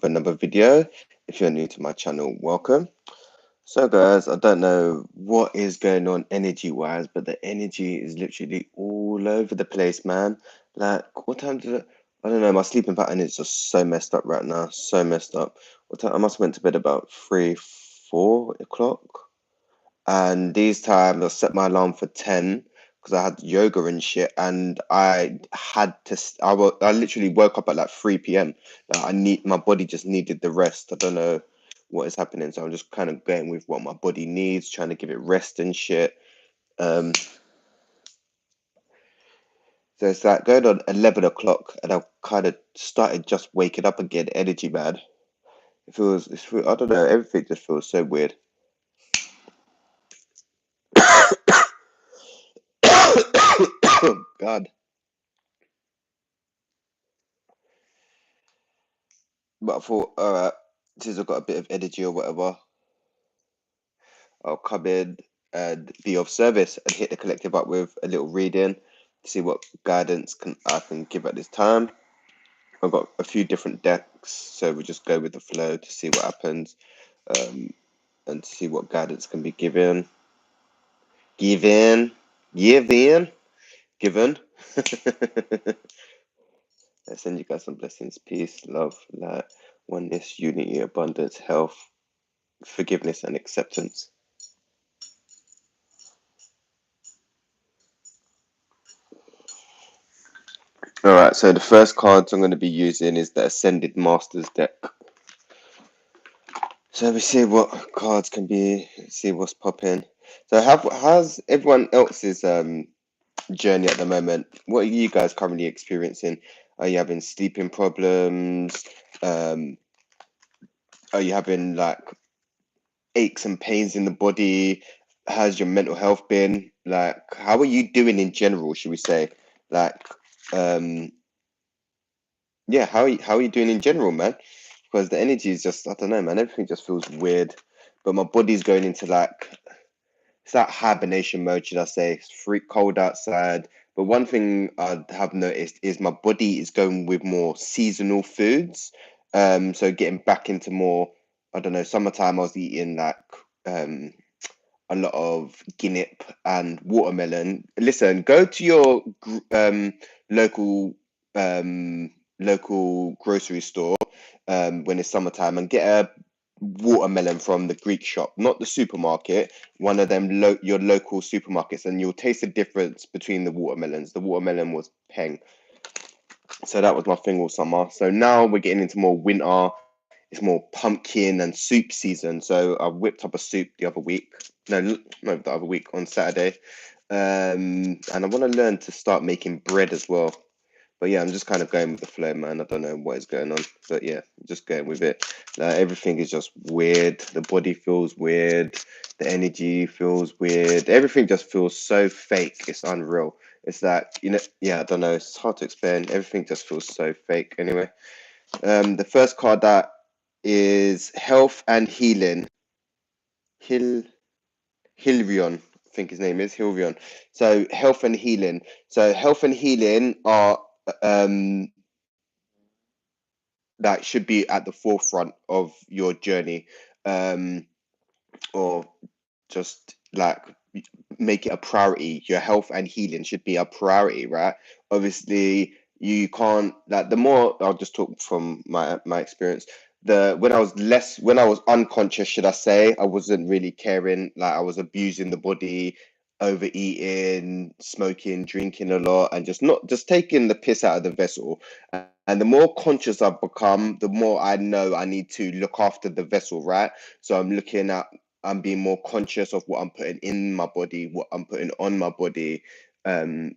with another video. If you're new to my channel, welcome. So guys, I don't know what is going on energy wise, but the energy is literally all over the place, man. Like, what time did it? I don't know, my sleeping pattern is just so messed up right now, so messed up. What time? I must have went to bed about 4 o'clock. And these times I set my alarm for 10 because I had yoga and shit, and I had to. I literally woke up at like 3 p.m. Like my body just needed the rest. I don't know what is happening, so I'm just kind of going with what my body needs, trying to give it rest and shit. Um, so it's like going on 11 o'clock, and I've kind of started just waking up again, energy man. I don't know, everything just feels so weird. God. But I thought, all right, since I've got a bit of energy or whatever, I'll come in and be of service and hit the collective up with a little reading to see what guidance I can give at this time. I've got a few different decks, so we just go with the flow to see what happens, and to see what guidance can be given. Given. Given. Given. I send you guys some blessings, peace, love, light, oneness, unity, abundance, health, forgiveness, and acceptance. All right, so the first cards I'm going to be using is the Ascended Masters deck. So we see what cards can be, see what's popping. So how's everyone else's journey at the moment? What are you guys currently experiencing? Are you having sleeping problems? Um, are you having like aches and pains in the body? How's your mental health been? Like, how are you doing in general, should we say? Like, um, yeah, how are you doing in general, man? Because the energy is just, I don't know, man. Everything just feels weird, but my body's going into like, it's that hibernation mode, should I say? It's freak cold outside. But one thing I have noticed is my body is going with more seasonal foods. So getting back into more, I don't know, summertime I was eating like um a lot of guinnep and watermelon. Listen, go to your local local grocery store when it's summertime and get a watermelon from the Greek shop, not the supermarket, one of them your local supermarkets, and you'll taste the difference between the watermelons. The watermelon was peng. So that was my thing all summer. So now we're getting into more winter. It's more pumpkin and soup season. So I whipped up a soup the other week. No, the other week on Saturday. And I want to learn to start making bread as well. But yeah, I'm just kind of going with the flow, man. I don't know what is going on, but yeah, I'm just going with it. Everything is just weird. The body feels weird. The energy feels weird. Everything just feels so fake. It's unreal. It's like, yeah, I don't know. It's hard to explain. Everything just feels so fake. Anyway, the first card that is Health and Healing. Hil Hilrion, I think his name is Hilrion. So Health and Healing. So Health and Healing are um that should be at the forefront of your journey, um or just like make it a priority. Your health and healing should be a priority, right? Obviously you can't, like, the more, I'll just talk from my experience, the when I was unconscious, should I say, I wasn't really caring. Like, I was abusing the body, overeating, smoking, drinking a lot, and just taking the piss out of the vessel. And the more conscious I've become, the more I know I need to look after the vessel, right? So I'm being more conscious of what I'm putting in my body, what I'm putting on my body, and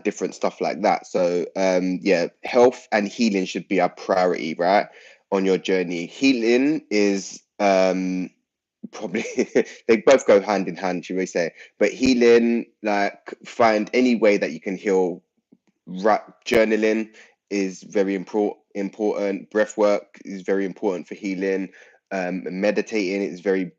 different stuff like that. So yeah, health and healing should be a priority, right? On your journey. Healing is probably they both go hand in hand, should we say? But healing, like, find any way that you can heal. Right, journaling is very important. Breath work is very important for healing. Meditating is very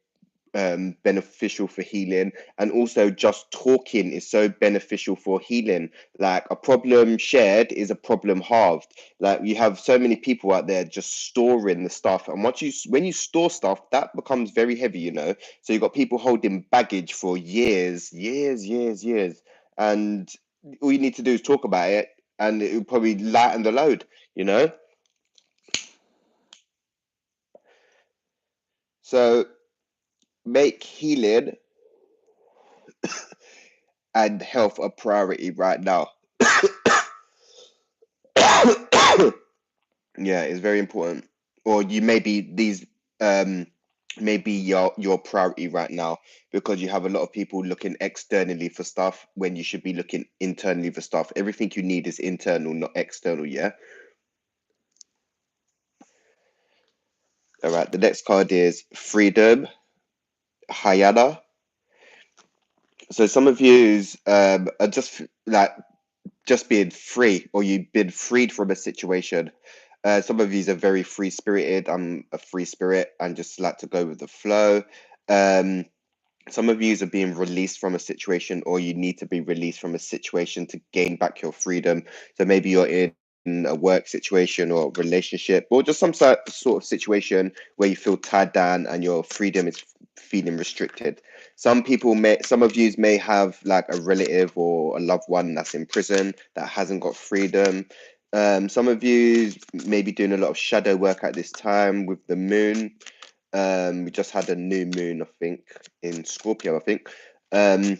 beneficial for healing, and also just talking is so beneficial for healing. Like a problem shared is a problem halved. Like you have so many people out there just storing the stuff, and when you store stuff, that becomes very heavy, you know. So you've got people holding baggage for years, and all you need to do is talk about it, and it will probably lighten the load, you know. So make healing and health a priority right now. Yeah, it's very important. Or you maybe these maybe your priority right now, because you have a lot of people looking externally for stuff when you should be looking internally for stuff. Everything you need is internal, not external, yeah? All right, the next card is Freedom, Hayana. So some of yous are just like just being free, or you've been freed from a situation. Some of these are very free spirited. I'm a free spirit and just like to go with the flow. Um, some of yous are being released from a situation, or you need to be released from a situation to gain back your freedom. So maybe you're in a work situation or relationship, or just some sort of situation where you feel tied down and your freedom is feeling restricted. Some of yous may have like a relative or a loved one that's in prison that hasn't got freedom. Some of you may be doing a lot of shadow work at this time with the moon. We just had a new moon, I think, in Scorpio, I think. Um,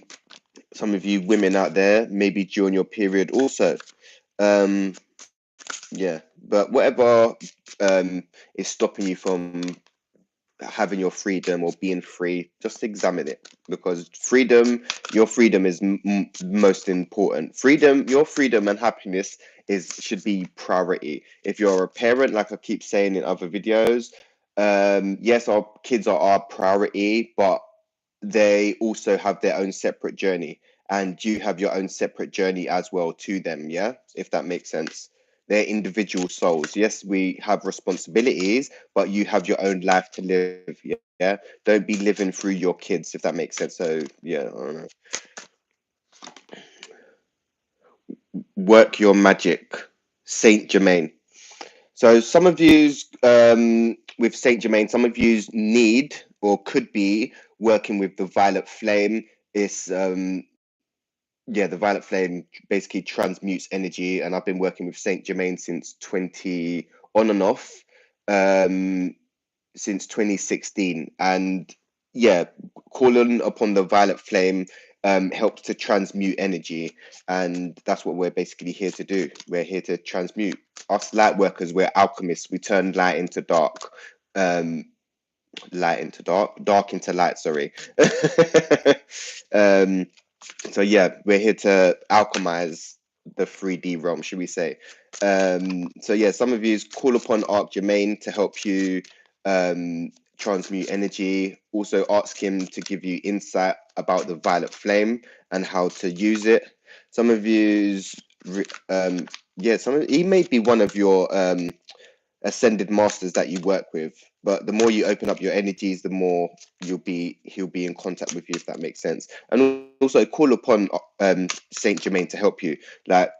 some of you women out there, maybe during your period also. Um, yeah, but whatever is stopping you from having your freedom or being free, just examine it, because your freedom is most important. Your freedom and happiness should be priority. If you're a parent, like I keep saying in other videos, yes, our kids are our priority, but they also have their own separate journey, and you have your own separate journey as well to them, yeah, if that makes sense. They're individual souls. Yes, we have responsibilities, but you have your own life to live, yeah. Don't be living through your kids, if that makes sense. So yeah, I don't know. Work your magic, Saint Germain. So some of yous with Saint Germain, some of yous need or could be working with the violet flame. It's yeah, the violet flame basically transmutes energy, and I've been working with Saint Germain since 20 on and off, um, since 2016, and yeah, calling upon the violet flame helps to transmute energy, and that's what we're basically here to do. We're here to transmute. Us light workers, we're alchemists. We turn light into dark. Um, Light into dark, dark into light. Sorry. um, so yeah, we're here to alchemize the 3D realm, should we say. So yeah, some of you call upon Arc Germain to help you transmute energy. Also ask him to give you insight about the violet flame and how to use it. Some of you's yeah, he may be one of your ascended masters that you work with, but the more you open up your energies, the more he'll be in contact with you, if that makes sense. And also call upon Saint Germain to help you. Like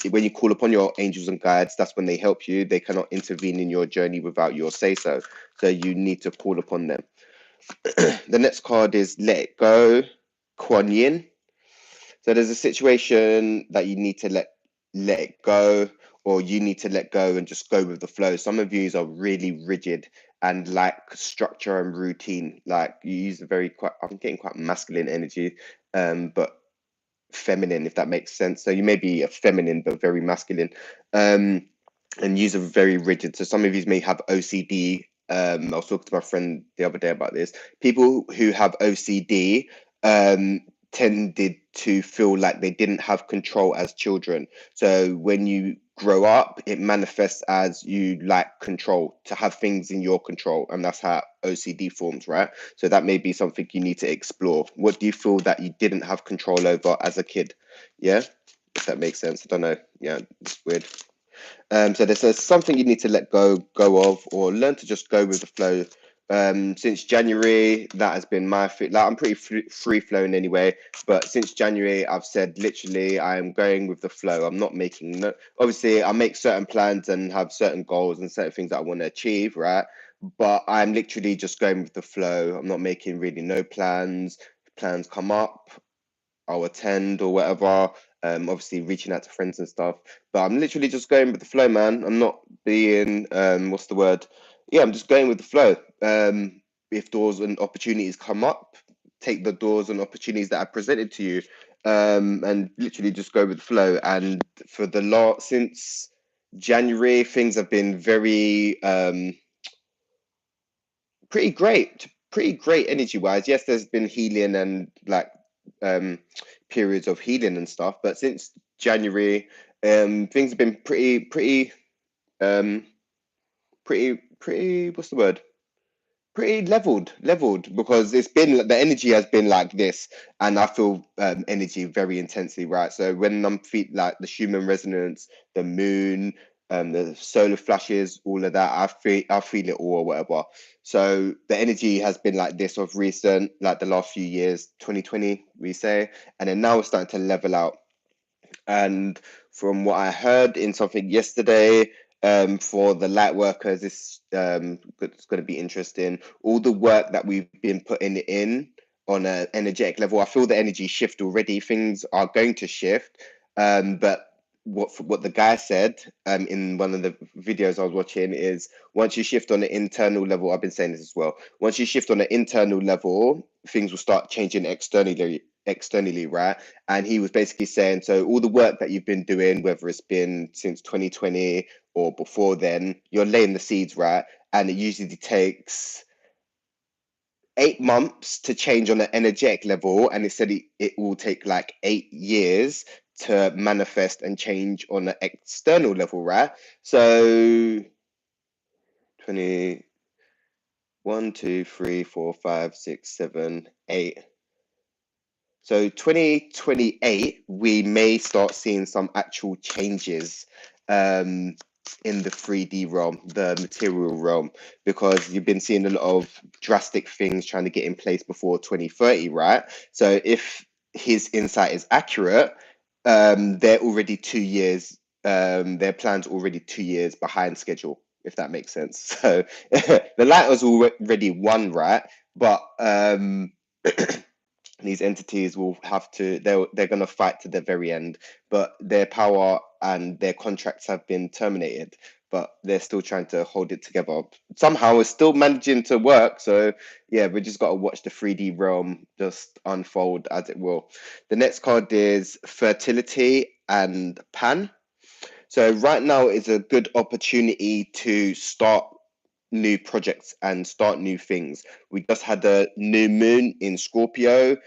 when you call upon your angels and guides, that's when they help you. They cannot intervene in your journey without your say so, so you need to call upon them. The next card is Let It Go, Kuan Yin. So there's a situation that you need to let it go, or you need to let go and just go with the flow. Some of you are really rigid and like structure and routine. Like you use a I'm getting quite masculine energy, but feminine, if that makes sense. So you may be a feminine but very masculine, and use a very rigid. So some of you may have OCD. I was talking to my friend the other day about this. People who have OCD tended to feel like they didn't have control as children. So when you grow up, it manifests as you like control, to have things in your control, and that's how OCD forms, right? So that may be something you need to explore. What do you feel that you didn't have control over as a kid? Yeah, if that makes sense. I don't know. Yeah, it's weird. So there's something you need to let go of, or learn to just go with the flow. Since January, that has been my like I'm pretty free flowing anyway. But since January, I've said literally I am going with the flow. I'm not making no. Obviously, I make certain plans and have certain goals and certain things that I want to achieve, right? But I'm literally just going with the flow. I'm not making really no plans. Plans come up, I'll attend or whatever. Obviously reaching out to friends and stuff. But I'm literally just going with the flow, man. I'm not being what's the word? Yeah, I'm just going with the flow. If doors and opportunities come up, take the doors and opportunities that are presented to you. And literally just go with the flow. And for the last since January, things have been very pretty great energy wise. Yes, there's been healing and like um periods of healing and stuff, but since January, things have been um pretty what's the word? Pretty leveled because it's been the energy has been like this, and I feel energy very intensely, right? So when I'm feel like the Schumann resonance, the moon, the solar flashes, all of that, I feel it all or whatever. So the energy has been like this of recent, like the last few years, 2020 we say, and then now it's starting to level out. And from what I heard in something yesterday, for the light workers, it's going to be interesting. All the work that we've been putting in on an energetic level, I feel the energy shift already. Things are going to shift, but what the guy said in one of the videos I was watching is once you shift on an internal level, I've been saying this as well. Once you shift on an internal level, things will start changing externally, right? And he was basically saying, so all the work that you've been doing, whether it's been since 2020 or before then, you're laying the seeds, right? And it usually takes 8 months to change on an energetic level, and it said it will take like 8 years to manifest and change on an external level, right? So 21, 2, 3, 4, 5, 6, 7, 8. So 2028, we may start seeing some actual changes um, in the 3D realm, the material realm, because you've been seeing a lot of drastic things trying to get in place before 2030, right? So if his insight is accurate, they're already 2 years, their plan's already 2 years behind schedule, if that makes sense. So the light was already won, right? But these entities will have to they're going to fight to the very end, but their power and their contracts have been terminated, but they're still trying to hold it together somehow. It's still managing to work. So yeah, we just got to watch the 3D realm just unfold as it will. The next card is fertility and pan. So right now is a good opportunity to start new projects and start new things. We just had a new moon in Scorpio.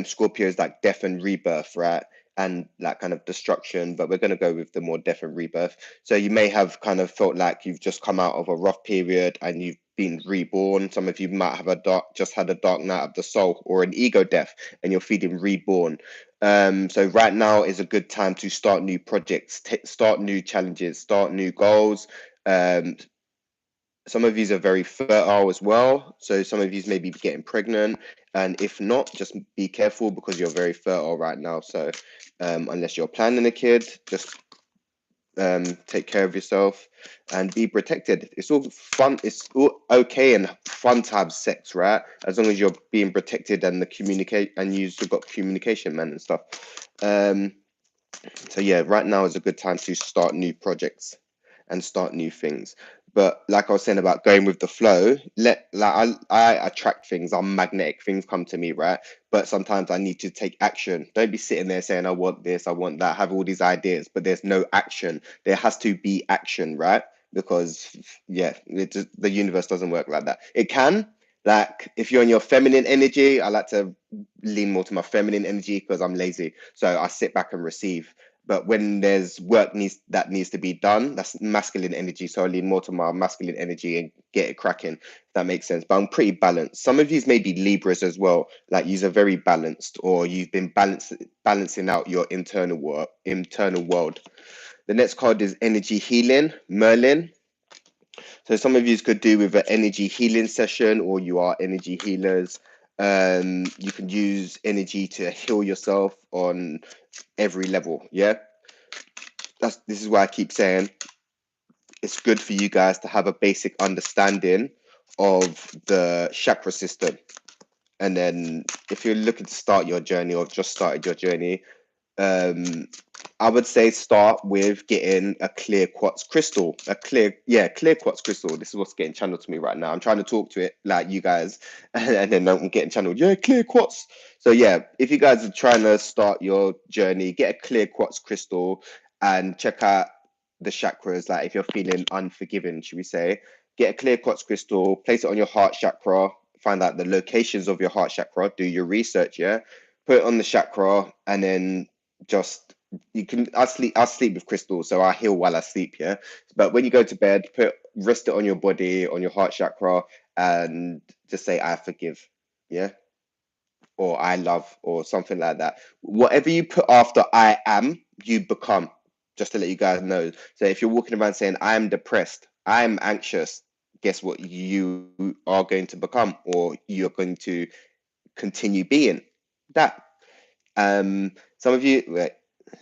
Scorpio is like death and rebirth, right? And like kind of destruction, but we're going to go with the more death and rebirth. So you may have kind of felt like you've just come out of a rough period and you've been reborn. Some of you might have just had a dark night of the soul or an ego death, and you're feeling reborn. So right now is a good time to start new projects, start new challenges, start new goals. Um, some of these are very fertile as well. So some of these may be getting pregnant. And if not, just be careful because you're very fertile right now. So unless you're planning a kid, just take care of yourself and be protected. It's all fun. It's all okay and fun to have sex, right? As long as you're being protected and the communicate and you've got communication, man, and stuff. So yeah, right now is a good time to start new projects and start new things. But like I was saying about going with the flow, I attract things. I'm magnetic. Things come to me, right? But sometimes I need to take action. Don't be sitting there saying I want this, I want that, have all these ideas, but there's no action. There has to be action, right? Because yeah, the universe doesn't work like that. It can, like if you're in your feminine energy, I like to lean more to my feminine energy because I'm lazy. So I sit back and receive. But when there's work that needs to be done, that's masculine energy. So I lean more to my masculine energy and get it cracking. If that makes sense. But I'm pretty balanced. Some of these may be Libras as well. Like you're very balanced, or you've been balancing out your internal world. The next card is energy healing, Merlin. So some of you could do with an energy healing session, or you are energy healers. You can use energy to heal yourself on every level. Yeah, this is why I keep saying it's good for you guys to have a basic understanding of the chakra system. And then if you're looking to start your journey or just started your journey, um, I would say start with getting a clear quartz crystal, clear quartz crystal. This is what's getting channeled to me right now. I'm trying to talk to it like you guys, and then I'm getting channeled. Yeah, clear quartz. So yeah, if you guys are trying to start your journey, get a clear quartz crystal and check out the chakras. Like if you're feeling unforgiving, should we say, get a clear quartz crystal, place it on your heart chakra, find out the locations of your heart chakra, do your research, yeah, put it on the chakra, and then just you can I sleep with crystals, so I heal while I sleep, yeah. But when you go to bed, rest it on your body, on your heart chakra, and just say I forgive, yeah, or I love, or something like that. Whatever you put after I am, you become. Just to let you guys know. So if you're walking around saying I am depressed, I'm anxious, guess what you are going to become, or you're going to continue being that. Um, some of you,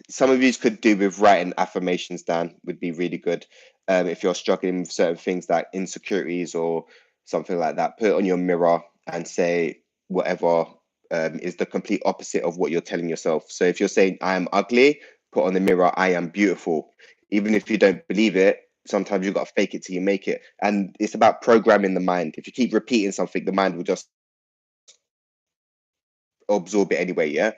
some of you could do with writing affirmations down, would be really good. If you're struggling with certain things like insecurities or something like that, put it on your mirror and say whatever is the complete opposite of what you're telling yourself. So if you're saying I am ugly, put on the mirror I am beautiful. Even if you don't believe it, sometimes you've got to fake it till you make it. And it's about programming the mind. If you keep repeating something, the mind will just absorb it anyway. Yeah.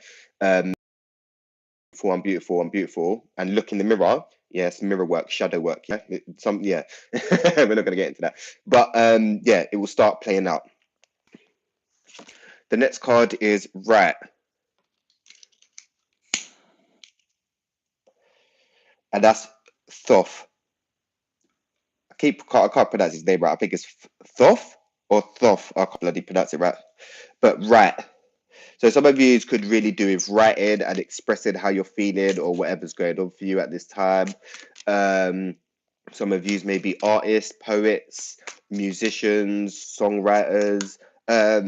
For I'm beautiful, and look in the mirror. Yes, mirror work, shadow work. Yeah, yeah. We're not gonna get into that, but yeah, it will start playing out. The next card is right, and that's Thoth. I can't pronounce his name right. I think it's Thoth or Thoth. I can't bloody pronounce it right, but right. So some of you could really do with writing and expressing how you're feeling or whatever's going on for you at this time. Um, Some of yous may be artists, poets, musicians, songwriters. I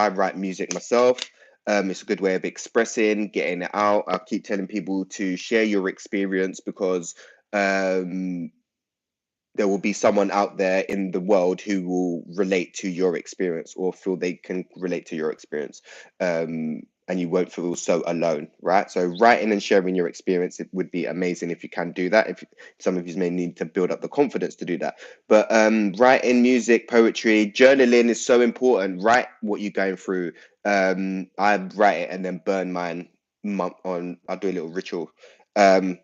write music myself. It's a good way of expressing, getting it out. I keep telling people to share your experience because um, there will be someone out there in the world who will relate to your experience or feel they can relate to your experience. And you won't feel so alone, right? So writing and sharing your experience, it would be amazing if you can do that. If some of you may need to build up the confidence to do that. But writing, music, poetry, journaling is so important. Write what you're going through. I write it and then burn mine on. I'll do a little ritual. Um,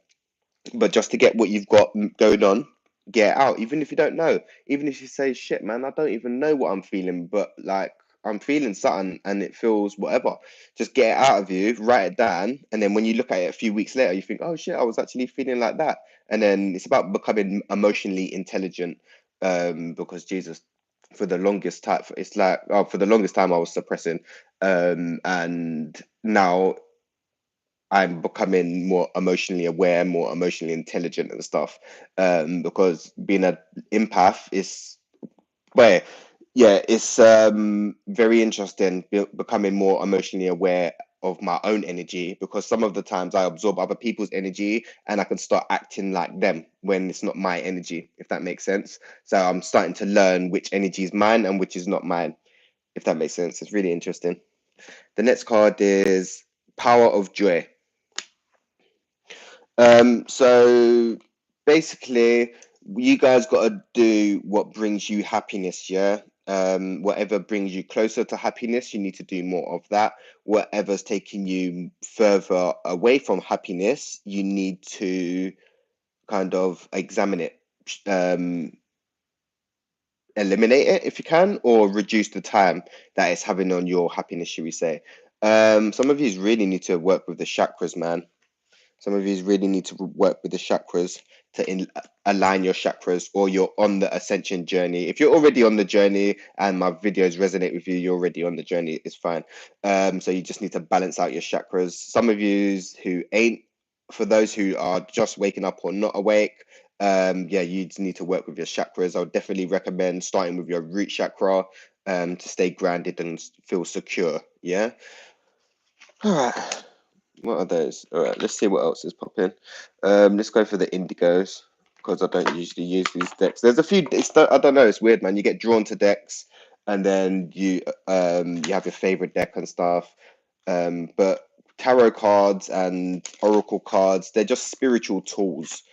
but just to get what you've got going on, get it out. Even if you don't know, even if you say, "Shit, man, I don't even know what I'm feeling," but like I'm feeling something and it feels whatever. Just get it out of you, write it down, and then when you look at it a few weeks later, you think, "Oh shit, I was actually feeling like that." And then it's about becoming emotionally intelligent, because Jesus. For the longest time, it's like for the longest time I was suppressing, and now I'm becoming more emotionally aware, more emotionally intelligent and stuff. Because being an empath is where, yeah, it's very interesting becoming more emotionally aware of my own energy, because some of the times I absorb other people's energy and I can start acting like them when it's not my energy, if that makes sense. So I'm starting to learn which energy is mine and which is not mine, if that makes sense. It's really interesting. The next card is Power of Joy. So basically, you guys got to do what brings you happiness, yeah? Whatever brings you closer to happiness, you need to do more of that. Whatever's taking you further away from happiness, you need to kind of examine it, um, eliminate it if you can, or reduce the time that it's having on your happiness, should we say. Some of you really need to work with the chakras, man. Some of you really need to work with the chakras to align your chakras, or you're on the ascension journey. If you're already on the journey and my videos resonate with you, you're already on the journey. It's fine. So you just need to balance out your chakras. Some of you who ain't, for those who are just waking up or not awake, Yeah, you need to work with your chakras. I would definitely recommend starting with your root chakra to stay grounded and feel secure. Yeah. All right. What are those? All right, let's see what else is popping. Let's go for the indigos because I don't usually use these decks. There's a few. I don't know. It's weird, man. You get drawn to decks, and then you have your favorite deck and stuff. But tarot cards and oracle cards, they're just spiritual tools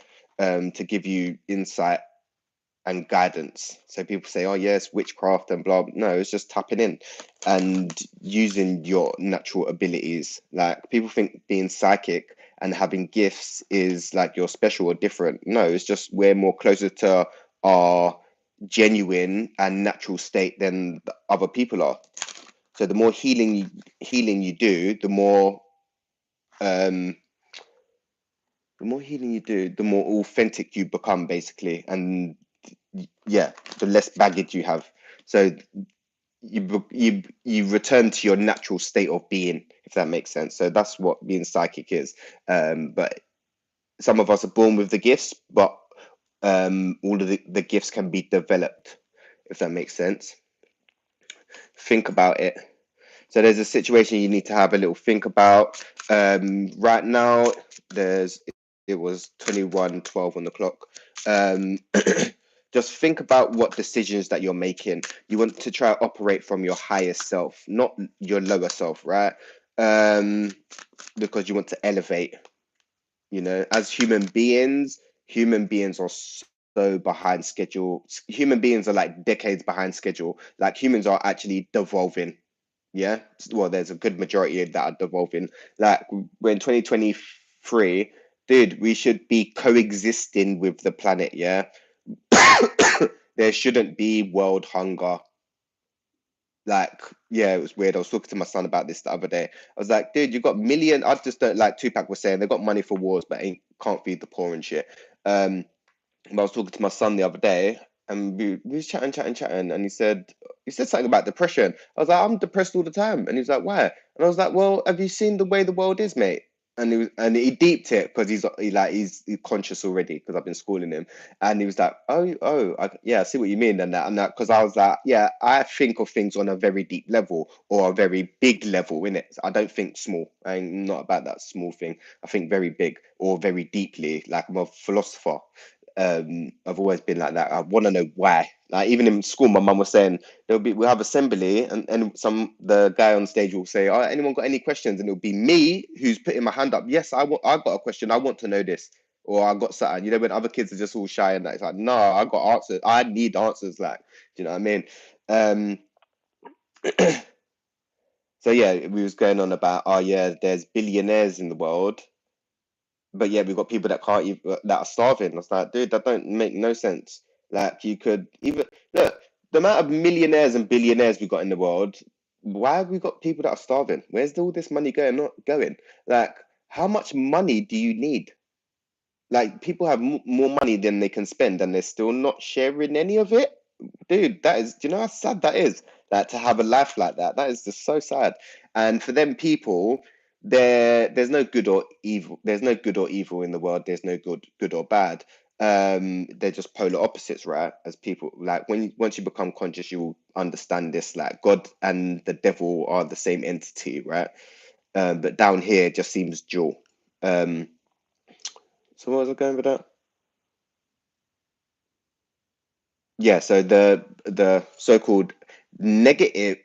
to give you insight and guidance. So people say, "Oh yes, witchcraft and blah." No, it's just tapping in and using your natural abilities. Like people think being psychic and having gifts is like you're special or different. No, it's just we're more closer to our genuine and natural state than the other people are. So the more healing you do, um the more healing you do, the more authentic you become, basically, and yeah, the less baggage you have. So you return to your natural state of being, if that makes sense. So that's what being psychic is. But some of us are born with the gifts, but all of the gifts can be developed, if that makes sense. Think about it. So there's a situation you need to have a little think about. Right now, it was 21:12 on the clock. Um, just think about what decisions that you're making. You want to try to operate from your higher self, not your lower self, right? Um, because you want to elevate. As human beings are so behind schedule. Human beings are like decades behind schedule. Like humans are actually devolving. Yeah, well, there's a good majority that are devolving. Like we're in 2023, dude, we should be coexisting with the planet. Yeah. There shouldn't be world hunger. Like, yeah, it was weird. I was talking to my son about this the other day. I was like, dude, you got million. I just don't, like Tupac was saying, they got money for wars, but can't feed the poor and shit. But I was talking to my son the other day, and we was chatting, and he said something about depression. I was like, I'm depressed all the time, and he was like, why? And I was like, well, have you seen the way the world is, mate? And he deeped it because he's conscious already because I've been schooling him, and he was like, yeah, I see what you mean, and that because I was like, yeah, I think of things on a very deep level or a very big level in it. I don't think small. I'm not about that small thing. I think very big or very deeply. Like I'm a philosopher. I've always been like that. I want to know why. Like even in school, my mum was saying we'll have assembly, and the guy on stage will say, "Oh, anyone got any questions?" And it'll be me who's putting my hand up. Yes, I got a question. I want to know this, or I got something. When other kids are just all shy and that, it's like, no, I got answers. I need answers. Like, do you know what I mean? Um, so yeah, we was going on about, oh yeah, there's billionaires in the world, but yeah, we've got people that can't even that are starving. I was like, dude, that don't make no sense. Like you could even look the amount of millionaires and billionaires we got in the world. Why have we got people that are starving? Where's all this money going? Like, how much money do you need? Like, people have more money than they can spend, and they're still not sharing any of it. Dude, do you know how sad that is? Like to have a life like that. That is just so sad. And for them people, there's no good or evil. There's no good or evil in the world. There's no good or bad. They're just polar opposites, right? As people like once you become conscious, you will understand this. Like God and the devil are the same entity, right? But down here it just seems dual. Um, so what was I going with that? Yeah, so the so-called negative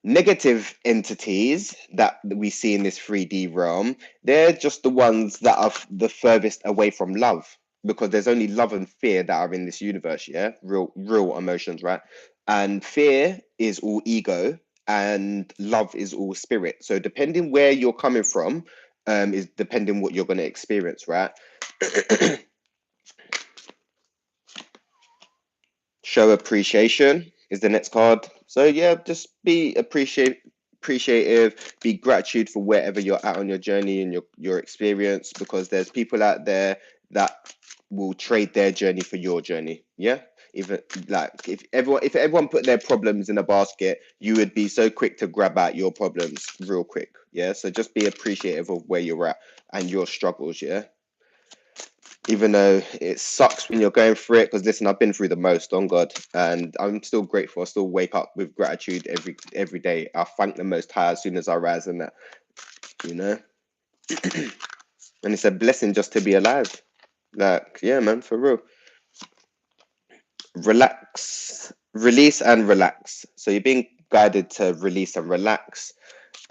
negative entities that we see in this 3D realm, they're just the ones that are the furthest away from love, because there's only love and fear that are in this universe, yeah? Real emotions, right? And fear is all ego and love is all spirit. So depending where you're coming from, is depending what you're going to experience, right? Show appreciation is the next card. So yeah, just be appreciative, be gratitude for wherever you're at on your journey and your experience, because there's people out there that will trade their journey for your journey. Yeah. Even like if everyone put their problems in a basket, you would be so quick to grab out your problems real quick. Yeah. So just be appreciative of where you're at and your struggles. Yeah. even though it sucks when you're going through it. Because listen, I've been through the most, on God, and I'm still grateful. I still wake up with gratitude every day. I thank the Most High as soon as I rise, and that, you know. And it's a blessing just to be alive. Like, yeah, man, for real. Relax, release, and relax. So you're being guided to release and relax.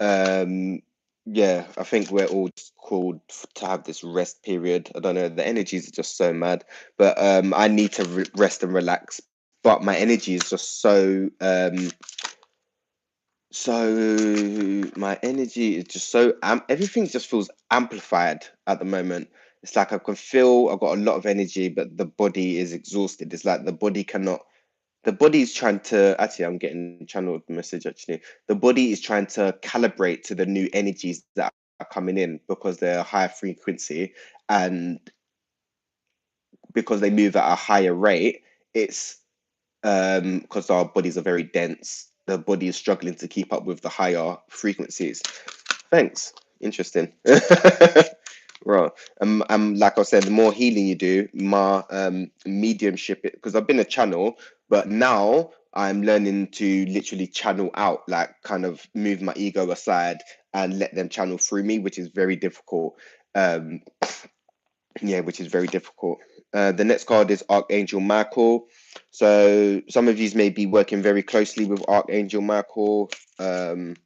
Um, yeah, I think we're all just called to have this rest period. I don't know, the energies are just so mad, but I need to rest and relax. But my energy is just my energy is just so everything just feels amplified at the moment. It's like I can feel I've got a lot of energy, but the body is exhausted. It's like the body cannot. The body is trying to actually. I'm getting channeled message actually. The body is trying to calibrate to the new energies that are coming in because they're higher frequency, and because they move at a higher rate. It's because our bodies are very dense. The body is struggling to keep up with the higher frequencies. Thanks. Interesting. Right. Like I said, the more healing you do, more mediumship. Because I've been a channel, but now I'm learning to literally channel out, like kind of move my ego aside and let them channel through me, which is very difficult. Um, yeah, which is very difficult. The next card is Archangel Michael. So some of you may be working very closely with Archangel Michael. Um,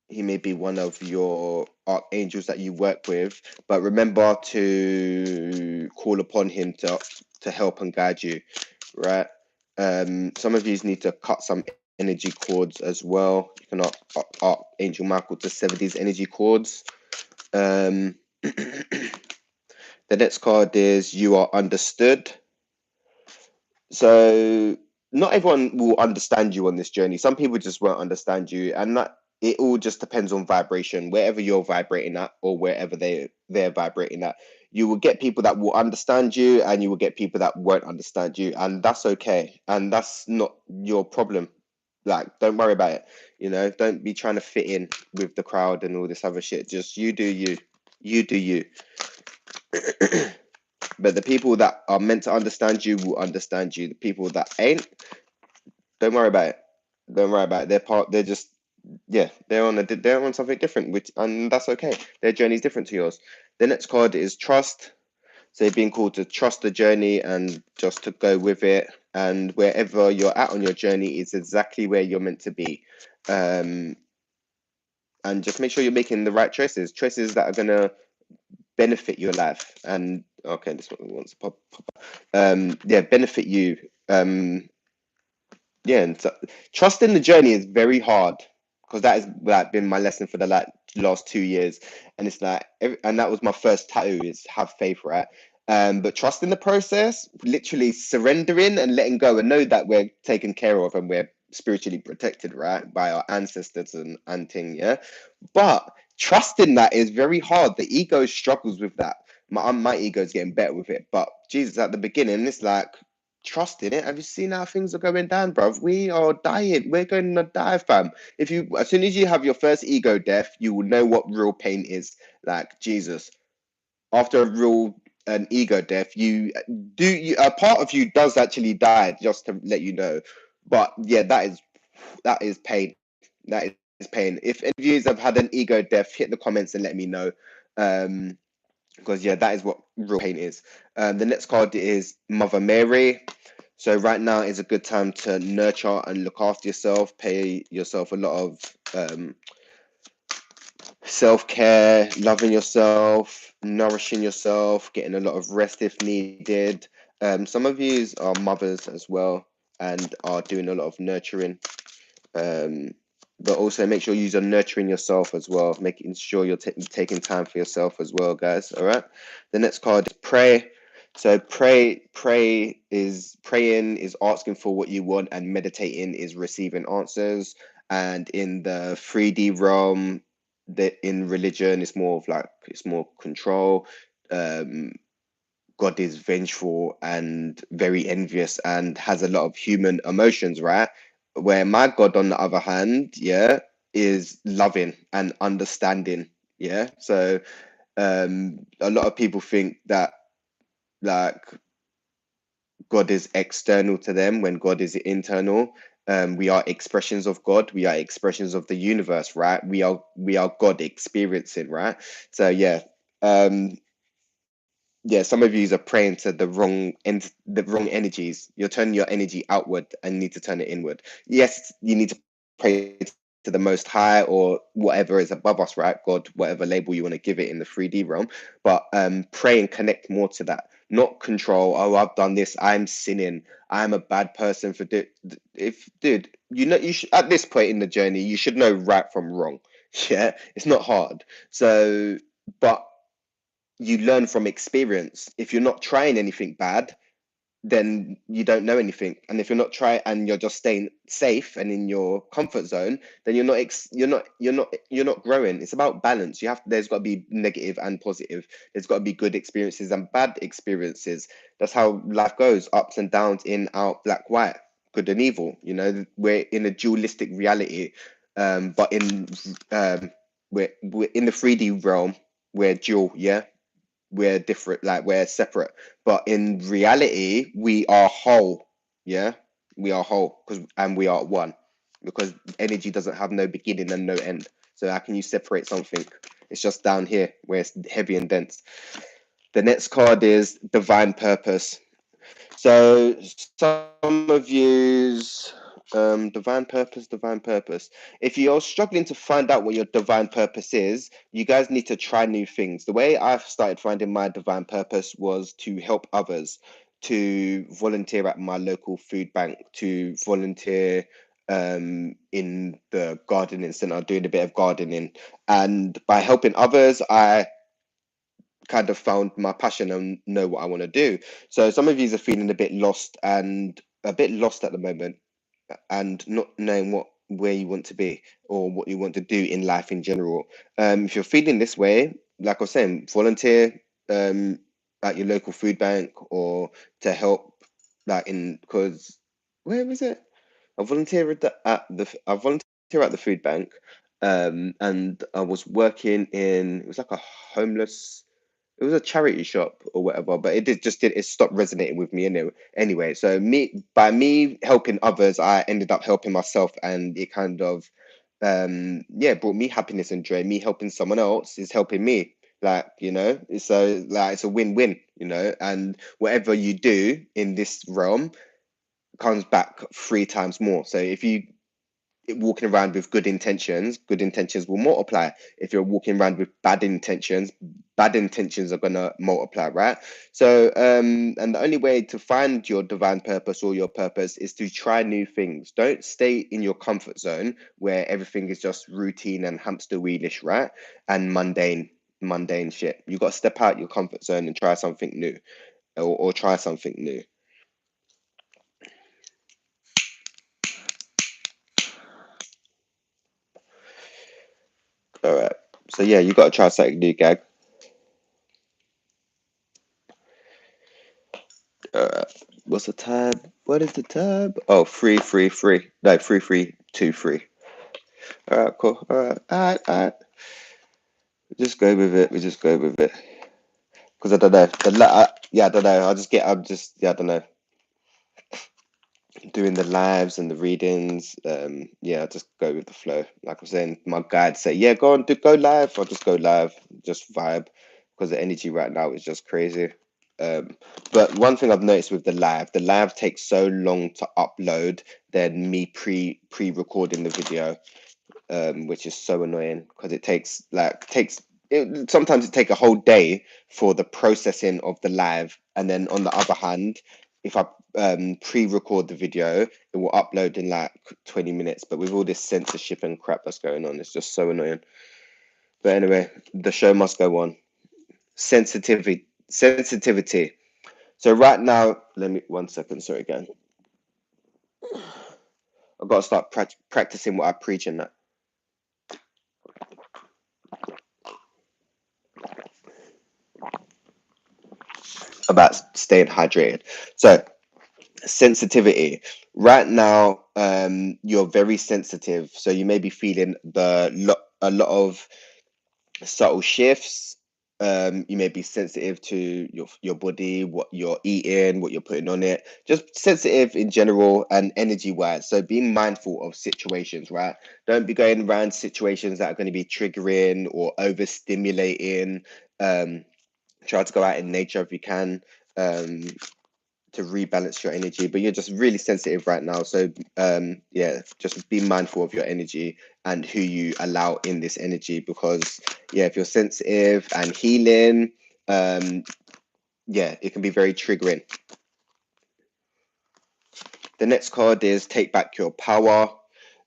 he may be one of your archangels that you work with, but remember to call upon him to help and guide you, right? Some of you need to cut some energy cords as well. You can ask Archangel Michael to sever these energy cords. Um, the next card is You Are Understood. So not everyone will understand you on this journey. Some people just won't understand you, and that it all just depends on vibration. Wherever you're vibrating at, or wherever they're vibrating at, you will get people that will understand you, and you will get people that won't understand you, and that's okay. And that's not your problem. Like, don't worry about it. You know, don't be trying to fit in with the crowd and all this other shit. Just you do you. You do you. But the people that are meant to understand you will understand you. The people that ain't, don't worry about it. Don't worry about it. They're just, yeah, they're on something different, which, and that's okay. Their journey is different to yours. The next card is trust. So you're being called to trust the journey and just to go with it. And wherever you're at on your journey is exactly where you're meant to be. Um, and just make sure you're making the right choices that are gonna benefit your life. And okay, this one wants to pop. Yeah, benefit you. Yeah, and so, trusting the journey is very hard because that has like been my lesson for the last 2 years, and it's like, and that was my first tattoo is have faith, right? But trusting the process, literally surrendering and letting go, and know that we're taken care of and we're spiritually protected, right, by our ancestors and thing, yeah. But trusting that is very hard. The ego struggles with that. My ego is getting better with it, but Jesus, at the beginning, it's like trust in it. Have you seen how things are going down, bruv? We are dying. We're going to die, fam. If you, as soon as you have your first ego death, you will know what real pain is. Like Jesus, after a real an ego death, a part of you does actually die. Just to let you know, but yeah, that is pain. That is pain. If any of you have had an ego death, hit the comments and let me know. Because yeah, that is what real pain is. The next card is Mother Mary. So right now is a good time to nurture and look after yourself. Pay yourself a lot of self-care, loving yourself, nourishing yourself, getting a lot of rest if needed. Some of you are mothers as well and are doing a lot of nurturing. But also make sure you're nurturing yourself as well, making sure you're taking time for yourself as well, guys. All right. The next card is pray. So praying is asking for what you want, and meditating is receiving answers. And in the 3D realm, that in religion, it's more control. Um, God is vengeful and very envious and has a lot of human emotions, right? Where my God, on the other hand, yeah, is loving and understanding. Yeah. So A lot of people think that like God is external to them when God is internal. We are expressions of God. We are expressions of the universe, right? We are God experiencing, right? So yeah, um, yeah. Some of you are praying to the wrong energies. You're turning your energy outward and need to turn it inward. Yes, you need to pray to the Most High or whatever is above us, right? God, whatever label you want to give it in the 3D realm, but pray and connect more to that. Not control. Oh, I've done this. I'm sinning. I'm a bad person for if dude, you should at this point in the journey, you should know right from wrong. Yeah, it's not hard. So, but you learn from experience. If you're not trying anything bad, then you don't know anything. And if you're not trying and you're just staying safe and in your comfort zone, then you're not growing. It's about balance. There's got to be negative and positive. There's got to be good experiences and bad experiences. That's how life goes, ups and downs, in, out, black, white, good and evil. We're in a dualistic reality, but we're in the 3D realm. We're dual, yeah, we're different, like we're separate, but in reality we are whole. Yeah, we are whole and we are one, because energy doesn't have no beginning and no end. So how can you separate something? It's just down here where it's heavy and dense. The next card is divine purpose. So some of yous, divine purpose. If you're struggling to find out what your divine purpose is, you guys need to try new things. The way I've started finding my divine purpose was to help others, to volunteer at my local food bank, to volunteer in the gardening center, doing a bit of gardening. And by helping others, I kind of found my passion and know what I want to do. So some of you are feeling a bit lost at the moment, and not knowing where you want to be or what you want to do in life in general. If you're feeling this way, like I was saying, volunteer um, at your local food bank or to help, like in because where is it? I volunteer at the food bank, and I was working in, it was like a homeless, it was a charity shop or whatever, but it stopped resonating with me anyway. So by me helping others, I ended up helping myself, and it kind of yeah, brought me happiness and joy. Me helping someone else is helping me. Like, it's a win-win, and whatever you do in this realm comes back 3 times more. So if you walking around with good intentions will multiply. If you're walking around with bad intentions are gonna multiply, right? So, and the only way to find your divine purpose or your purpose is to try new things. Don't stay in your comfort zone where everything is just routine and hamster wheelish, right? And mundane shit. You got to step out your comfort zone and try something new, or try something new. All right. So yeah, you got to try something new, gag. What's the tab? What is the tab? Oh, 333. No, 3323. All right, cool. All right. We just go with it. We just go with it. Because I don't know. Yeah, I don't know. Yeah, I don't know. Doing the lives and the readings. Yeah, I just go with the flow. Like I'm saying, my guide say, yeah, go on, go live. I'll just go live, just vibe. Because the energy right now is just crazy. But one thing I've noticed with the live takes so long to upload than me pre-recording the video, which is so annoying because sometimes it take a whole day for the processing of the live, and then on the other hand, if I pre-record the video, it will upload in like 20 minutes. But with all this censorship and crap that's going on, it's just so annoying. But anyway, the show must go on. Sensitivity. So right now, let me 1 second. Sorry, again. I've got to start practicing what I preach in that. About staying hydrated. So sensitivity. Right now, you're very sensitive. So you may be feeling a lot of subtle shifts. You may be sensitive to your body, what you're eating, what you're putting on it, just sensitive in general and energy wise. So being mindful of situations, right? Don't be going around situations that are going to be triggering or overstimulating. um Try to go out in nature if you can, um to rebalance your energy, but you're just really sensitive right now. So yeah, just be mindful of your energy and who you allow in this energy, because yeah, if you're sensitive and healing, um yeah, it can be very triggering. The next card is Take Back Your Power.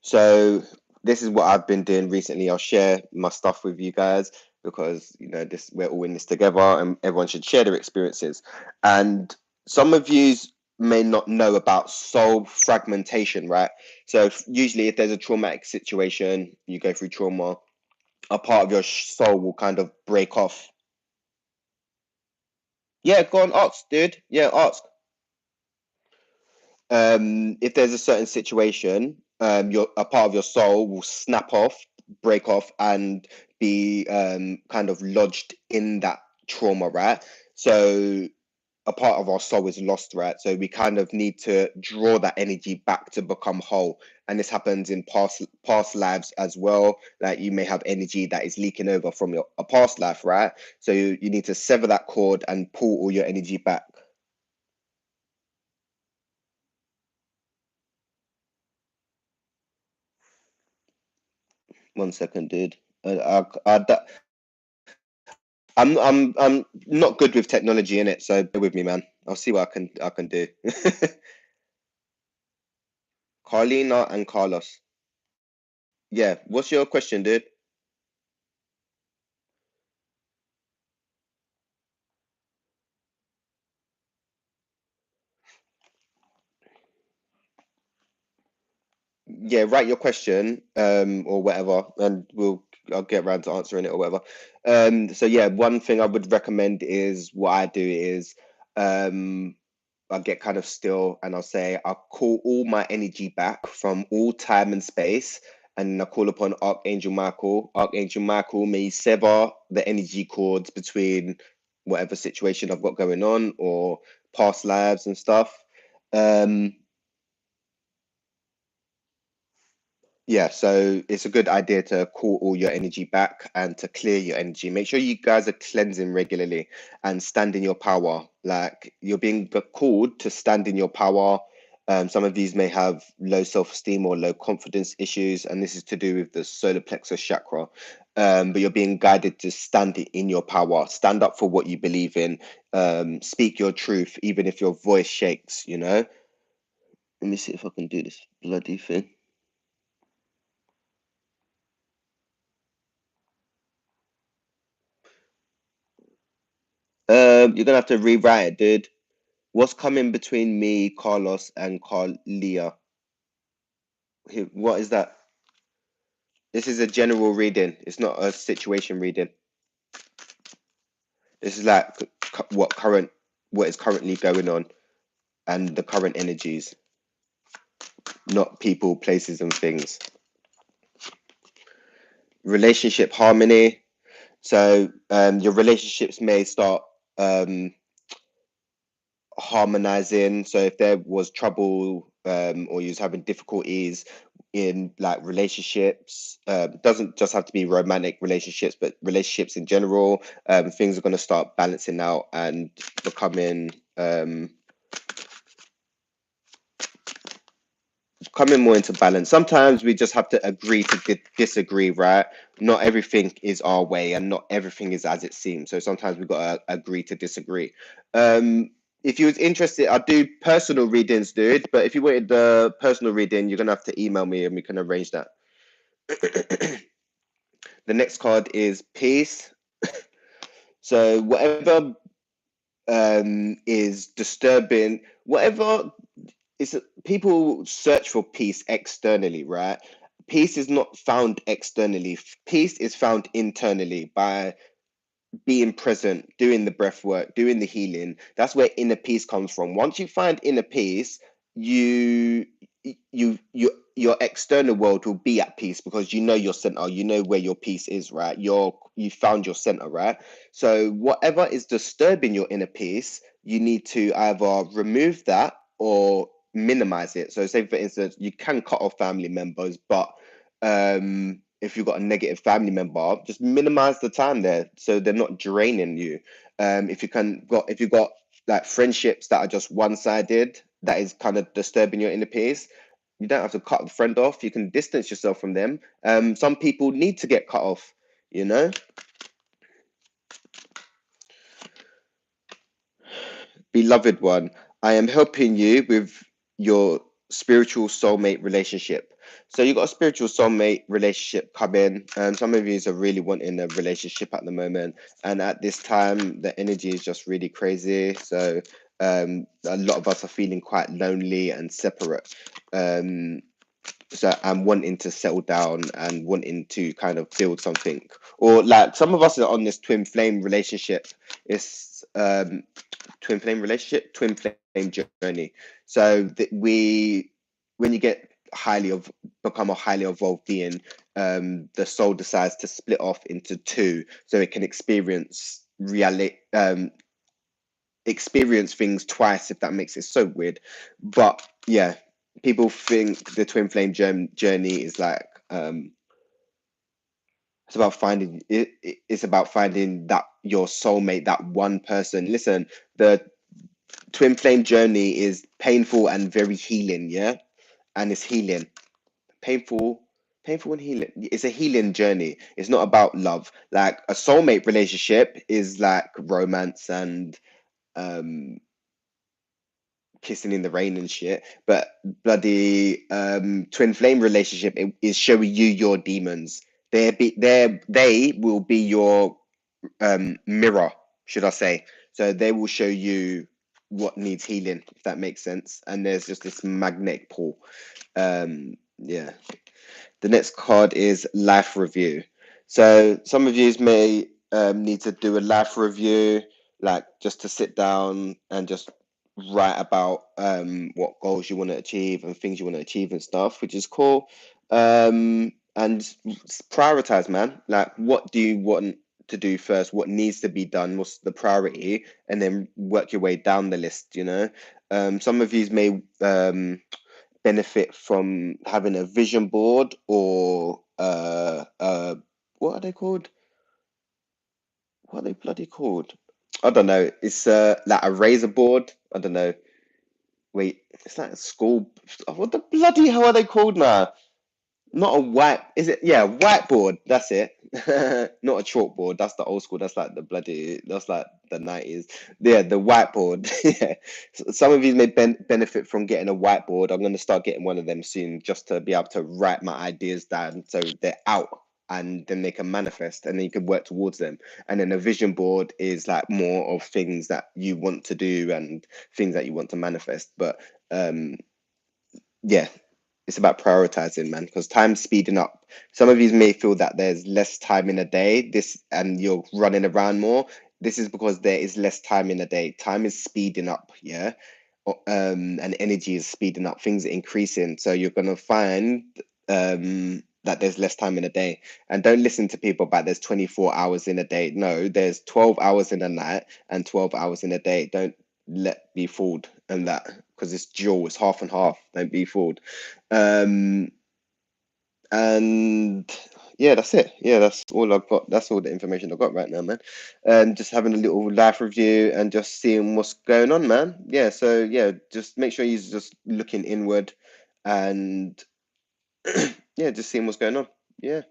So this is what I've been doing recently. I'll share my stuff with you guys, because you know this, we're all in this together and everyone should share their experiences. And some of you may not know about soul fragmentation, right? So usually if there's a traumatic situation, you go through trauma, a part of your soul will kind of break off. Yeah, go on, ask, dude. Yeah, ask. If there's a certain situation, your a part of your soul will snap off, break off, and be kind of lodged in that trauma, right? So a part of our soul is lost, right? So we kind of need to draw that energy back to become whole. And this happens in past lives as well. Like you may have energy that is leaking over from your a past life, right? So you need to sever that cord and pull all your energy back. 1 second, dude. I'm not good with technology in it, so bear with me, man. I'll see what I can do. Carlina and Carlos. Yeah, what's your question, dude? Yeah, write your question, or whatever, and I'll get around to answering it or whatever. So yeah, one thing I would recommend is what I do is, um, I'll get kind of still and I'll say, I'll call all my energy back from all time and space. And I call upon Archangel Michael. Archangel Michael may sever the energy cords between whatever situation I've got going on or past lives and stuff. Um, Yeah, so it's a good idea to call all your energy back and to clear your energy. Make sure you guys are cleansing regularly and stand in your power. Like you're being called to stand in your power. Some of these may have low self-esteem or low confidence issues, and this is to do with the solar plexus chakra. But you're being guided to stand in your power, stand up for what you believe in, speak your truth, even if your voice shakes, you know? Let me see if I can do this bloody thing. You're gonna have to rewrite it, dude. What's coming between me, Carlos, and Carlia? What is that? This is a general reading. It's not a situation reading. This is like what is currently going on and the current energies, not people, places, and things. Relationship harmony. So your relationships may start um, harmonizing. So if there was trouble, or you was having difficulties in like relationships, doesn't just have to be romantic relationships, but relationships in general, things are going to start balancing out and becoming coming more into balance. Sometimes we just have to agree to disagree, right? Not everything is our way and not everything is as it seems. So sometimes we've got to agree to disagree. If you was interested, I do personal readings, dude. But if you wanted the personal reading, you're gonna have to email me and we can arrange that. The next card is peace. So whatever is disturbing, whatever is, people search for peace externally, right? Peace is not found externally. Peace is found internally by being present, doing the breath work, doing the healing. That's where inner peace comes from. Once you find inner peace, you your external world will be at peace because you know your center, you know where your peace is, right? You found your center, right? So whatever is disturbing your inner peace, you need to either remove that or minimize it. So say for instance, you can cut off family members, but if you've got a negative family member, just minimize the time there so they're not draining you. If you've got like friendships that are just one-sided, that is kind of disturbing your inner peace, you don't have to cut the friend off. You can distance yourself from them. Some people need to get cut off, you know. Beloved one, I am helping you with your spiritual soulmate relationship. So you got a spiritual soulmate relationship coming. Some of you are really wanting a relationship at the moment, and at this time, the energy is just really crazy. So a lot of us are feeling quite lonely and separate. So I'm wanting to settle down and wanting to kind of build something, or like some of us are on this twin flame relationship. It's twin flame journey. So that when you get become a highly evolved being, the soul decides to split off into two, so it can experience things twice, if that makes it so weird. But yeah, people think the twin flame journey is like it's about finding that your soulmate, that one person. Listen, the twin flame journey is painful and very healing, yeah, and it's healing, painful, painful and healing. It's a healing journey. It's not about love. Like a soulmate relationship is like romance and um kissing in the rain and shit, but bloody twin flame relationship is showing you your demons. They will be your mirror, should I say. So they will show you what needs healing, if that makes sense. And there's just this magnetic pull. Yeah. The next card is life review. So some of you may need to do a life review, like just to sit down and just write about what goals you want to achieve and things you want to achieve and stuff, which is cool. And prioritize, man. Like, what do you want to do first? What needs to be done? What's the priority? And then work your way down the list, you know? Some of you may benefit from having a vision board or what are they called? What are they bloody called? I don't know. It's like a razor board. I don't know. Wait, it's like a school. What the bloody hell are they called now? Not a white, is it? Yeah, whiteboard. That's it. Not a chalkboard. That's the old school. That's like the bloody. That's like the 90s. Yeah, the whiteboard. Yeah. Some of you may benefit from getting a whiteboard. I'm going to start getting one of them soon, just to be able to write my ideas down so they're out and then they can manifest and then you can work towards them. And then a vision board is like more of things that you want to do and things that you want to manifest. But um, yeah, it's about prioritizing, man, because time's speeding up. Some of you may feel that there's less time in a day, and you're running around more. This is because there is less time in a day. Time is speeding up, yeah. And energy is speeding up. Things are increasing, so you're gonna find that there's less time in a day. And don't listen to people about there's 24 hours in a day. No, there's 12 hours in a night and 12 hours in a day. Don't be fooled and that, because it's dual, it's half and half. Don't be fooled. Um, and yeah, that's it. Yeah, that's all I've got. That's all the information I've got right now, man. And just having a little life review and just seeing what's going on, man. Yeah, so yeah, just make sure you're just looking inward and yeah, just seeing what's going on. Yeah,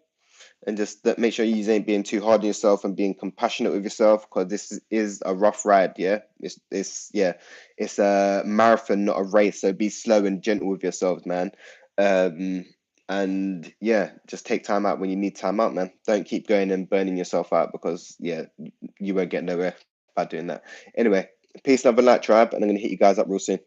and just that make sure you ain't being too hard on yourself and being compassionate with yourself, because is a rough ride. Yeah, it's a marathon, not a race. So be slow and gentle with yourselves, man. um and yeah, just take time out when you need time out, man. Don't keep going and burning yourself out, because yeah, you won't get nowhere by doing that. Anyway, peace, love and light, tribe, and I'm gonna hit you guys up real soon.